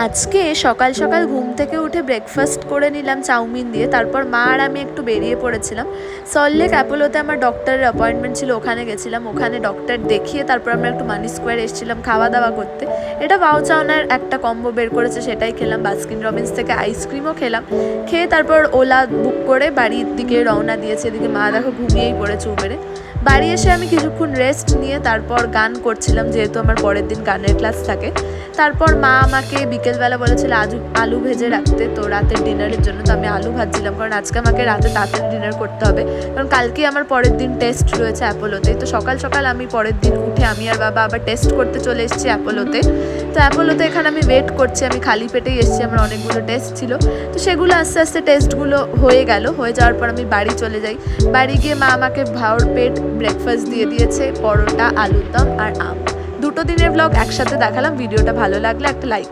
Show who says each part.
Speaker 1: আজকে সকাল সকাল ঘুম থেকে উঠে ব্রেকফাস্ট করে নিলাম চাউমিন দিয়ে। তারপর মা আর আমি একটু বেরিয়ে পড়েছিলাম সল্টলেক অ্যাপোলোতে। আমার ডক্টরের অ্যাপয়েন্টমেন্ট ছিল, ওখানে গেছিলাম। ওখানে ডক্টর দেখিয়ে তারপর আমরা একটু মানি স্কোয়ার এসেছিলাম খাওয়া দাওয়া করতে। এটা ভাউ চাউনার একটা কম্বো বের করেছে, সেটাই খেলাম। বাস্কিন রবিন্স থেকে আইসক্রিমও খেলাম। খেয়ে তারপর ওলা বুক করে বাড়ির দিকে রওনা দিয়েছে। এদিকে মা দেখো ঘুমিয়েই পড়েছে উবেরে। বাড়ি এসে আমি কিছুক্ষণ রেস্ট নিয়ে তারপর গান করছিলাম, যেহেতু আমার পরের দিন গানের ক্লাস থাকে। তারপর মা আমাকে বিকেলবেলা বলেছিল আলু ভেজে রাখতে, তো রাতের ডিনারের জন্য। তো আমি আলু ভাজছিলাম, কারণ আজকে আমাকে রাতে তাড়াতাড়ি ডিনার করতে হবে, কারণ কালকেই আমার পরের দিন টেস্ট রয়েছে অ্যাপোলোতে। তো সকাল সকাল আমি পরের দিন উঠে আমি আর বাবা আবার টেস্ট করতে চলে এসেছি অ্যাপোলোতে। তো অ্যাপোলোতে এখানে আমি ওয়েট করছি, আমি খালি পেটেই এসেছি, আমার অনেকগুলো টেস্ট ছিল। তো সেগুলো আস্তে আস্তে টেস্টগুলো হয়ে যাওয়ার পর আমি বাড়ি চলে যাই। বাড়ি গিয়ে মা আমাকে ভর পেট ব্রেকফাস্ট দিয়ে দিয়েছে, পরোটা, আলুর দম আর আম। দুটো দিনের ব্লগ একসাথে দেখালাম। ভিডিওটা ভালো লাগলে একটা লাইক